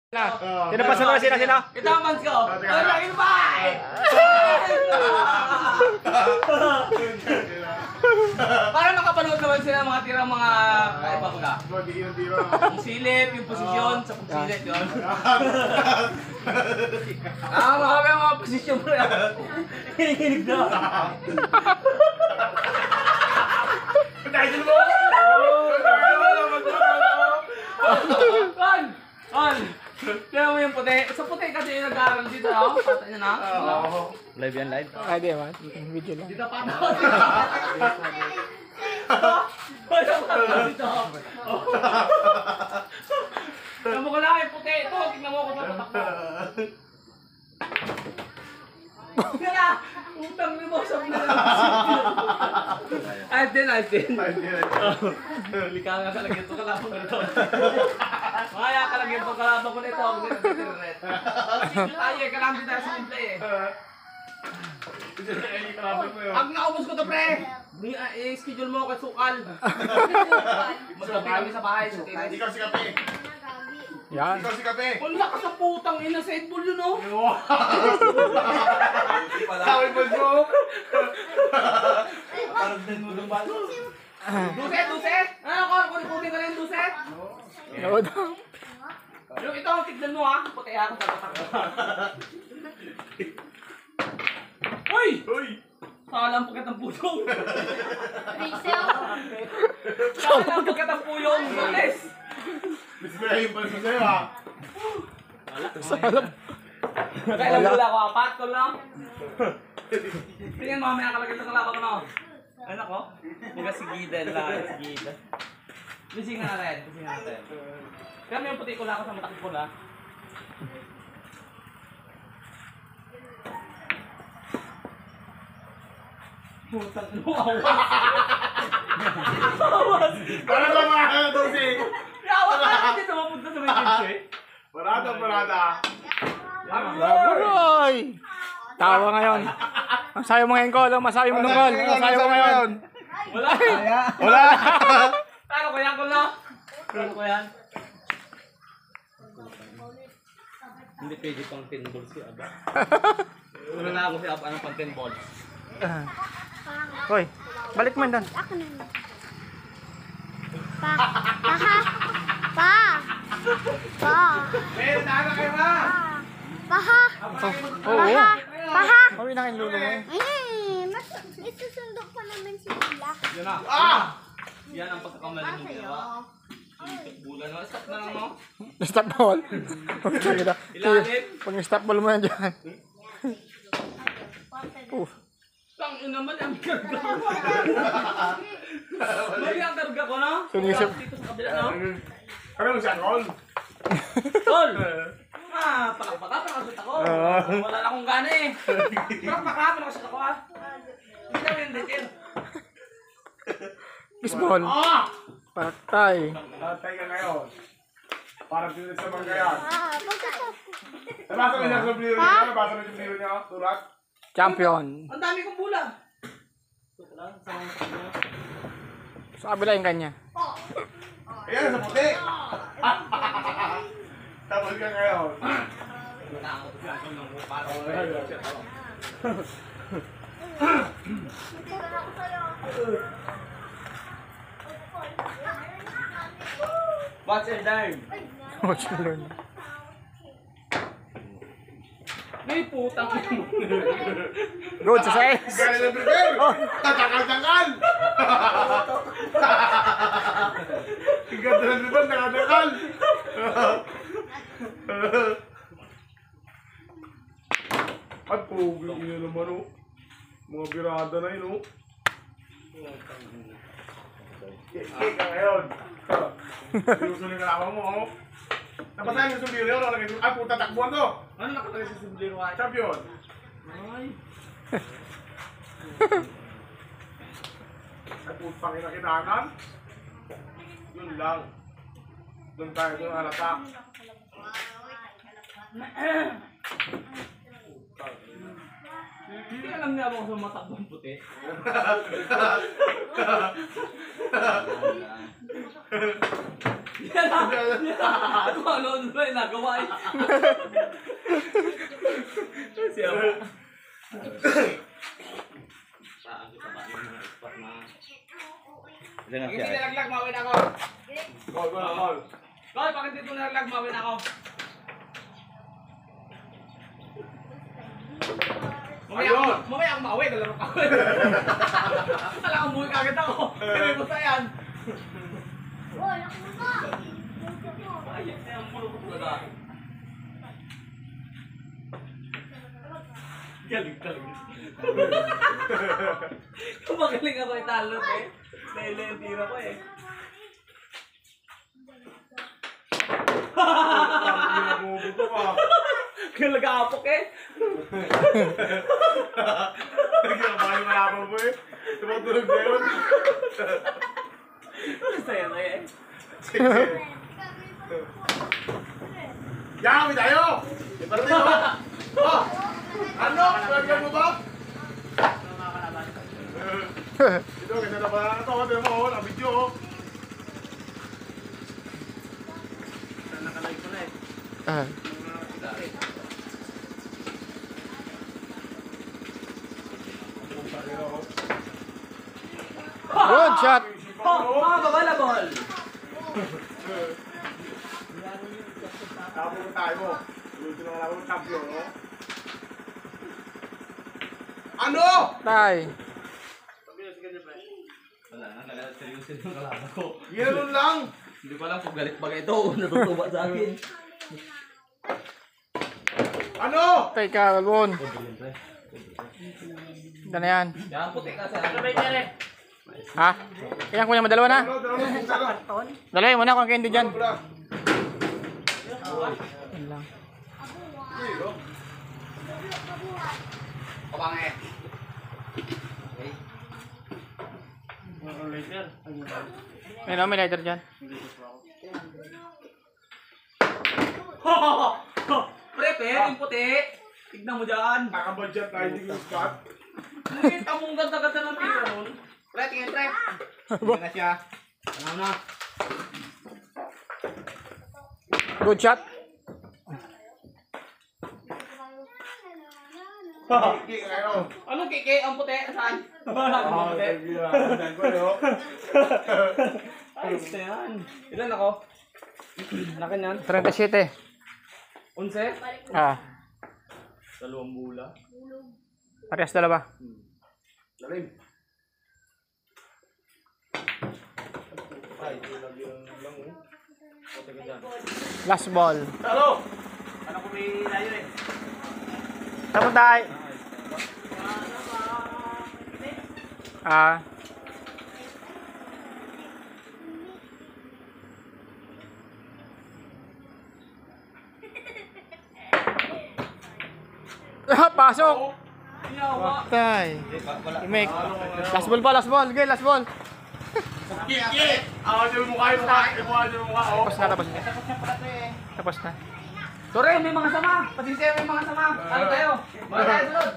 Sino pa sunod? Sino? Ito ang mans ko. Alright, bye! Para makapanood naman sila mga tirang mga kaiba ko na. Yung silip, yung posisyon sa pagsilip yun. Makakaya mga posisyon mo yan. Hinihinig na. Title mo! On! Kaya mo yung puti. Sa puti kasi yung nag-aaral dito, oh. Pata niya na. Live yan, live? Ay, di ba? Video lang. Dito pa na. Dito. Tignan mo ko lang yung puti. Ito, tignan mo ko sa patak mo. Tignan na! Utang ni mo sa mga Alden. Lika nga ka lang ito kalabang ko nito. Maya ka lang ito kalabang ko nito. Ay, ka lang dito sa simple eh. Pag naubos ko to pre, i-schedule mo kay Sukal. Magkape kami sa bahay. Ikaw si Kape. Yan. Ikaw si Kape. Wala ka sa putang ina sa Ed Bull yun oh. Sawin mo joke. Parang din mo ng balo. Duset! Ano ko? Kunin ka rin duset? No, no. Yung ito, tignan mo ha. Puti ako sa tatak ko. Uy! Salang pagkat ng puyong. Salang pagkat ng puyong. Lunes! Mas ko na yung pansin sa'yo ha. Salam. Kailan wala ako apat ko lang. Tingnan mamaya kalagay sa kalaban ko na. Ano ko? Mga sigidan lang. Sigidan. Bising na natin. Kaya may puti ko lang ako sa matakip ko na. Putang ano awas. Awas. Para ba mga dosi? Awas ka dito mapunta sa may kitchen. Parada. Laburoy! Tawa ngayon. Ang sayo mo ngayon, Kol. Masayo mo nung Kol. Ang sayo mo ngayon. Wala. Wala. Talo ko yan ko na. Talo ko yan. Hindi pwede pang 10 balls si Aba. Una na ako si Aba ng pang 10 balls. Hoy, balik mo doon. Ako na yun. Pa. Pa. Meron na kayo ha. Paha. Oo. Paha. Mawin na kayong lulo mo eh. Isusundo pa naman si Lila. Yan na. Yan ang pagkakamali ng ginawa. Bulan na. Stop na lang mo. Stop ball. Ilalim. Pag stop ball mo yan dyan. Tang ina man ang karga ko. Mali ang karga ko na. Sunisip. Dito sa kabila no. Ano mo siya, Ron? Tol. Pakasot ako. Wala na akong gana eh. Pakasot ako ah. Hindi na yung detail. Baseball. Patay. Tatay ka ngayon. Parang tinig sa mga yan. Pagkatapos. Nabasa mo niya sa bliro niya? Nabasa mo yung bliro niya? Tulat? Champion. Ang dami kong bula. Sa kabila yung kanya. Ayan, sa puti. Tapos ka ngayon. Watch and learn. Watch and learn. May putang Good, sa size. Galing na brigay! Tatakal-takal! Ang ganda ng ribbon, nakadakal! At pogi niya naman oh. Mga birada na yun oh. Ika ngayon. Sinusunin ka naman mo oh. Napasahin yung sumiro yun. Ay puta, takbuhan to! Ano nakatagay sa subliro ay? Champion! Ay. Ay putang inakinangan. Yun lang. Doon tayo doon halata. Hindi alam niya ako sa matakbong puti. Ano ba yung nagawa eh? Siya ba? Diyan na Bakit siya. hindi nalaglag, mawin ako. Gol, gol, gol. Koy, bakit dito nalaglag, mawin ako. Mamaya ako mauwi, dalaro ka. Kala ko buhay kagad ako. Kaya mo sa yan. Oh, nakuha. Ay, ang mulo ko talaga. Galing. Kumagaling ako italot eh. Dahil yung tira ko eh. Bumubuto ka. Nag-aapok eh. Nagkakabahay yung malabang mo eh. Tumatulog na yun. Saya na eh. Yawi tayo! Iparte mo! Oh! Ano? Lagyan mo ba? Ito, ganda na pala na ito. Ito mo, na-video. Nakalive ko na eh. Good shot. Oh, mga babalabol. Tapos mo tayo. Luto na lang ako ng champion, no? Ano? Tay. Wala na, seryoso yung kalaban ko. Ganoon lang. Hindi ko alam kung galit ba ito o natutuwa sa akin. Ano? Tay ka, Galbon. Gana yan. Yan, puti ka sa ano ba yan? Ha? Kaya kunya mo dalawa na. Ano? Dalawa. Dalawa mo na kung candy dyan. Wala. Yan lang. Kabange. Ayun o, may lighter dyan. Pre, yung puti. Tignan mo dyan. Nakabudget tayo dito yung spot. Nakita mong ganda-ganda ng tira nun. Pre, tingin pre. Tingin na siya. Ano na? Good shot. Kiki kayo. Anong kiki? Ang puti? Saan? Wala Ah, akong puti. sige lang. Tignan ko, no? Ayos na yan. Ilan ako? Laki yan. 37. 11? Ah, Dalawang bula. parehas dalawa. Lalim. Ay, lagyan lang oh. Puti ka dyan. Last ball. Talo! Ano ko may layo eh? Tapos tayo. Ah. Ah, pasok. Yawa. Tay. Imek. Last ball pa, last ball. Okay, last ball. Kiki! Awan niyo yung mukha yung mukha. Ibuhan niyo yung mukha, oh. Tapos na, tapos na. Tapos na. Sorry, may mga sama. Pasensya, may mga sama. Ano tayo? Mga tayo sunod.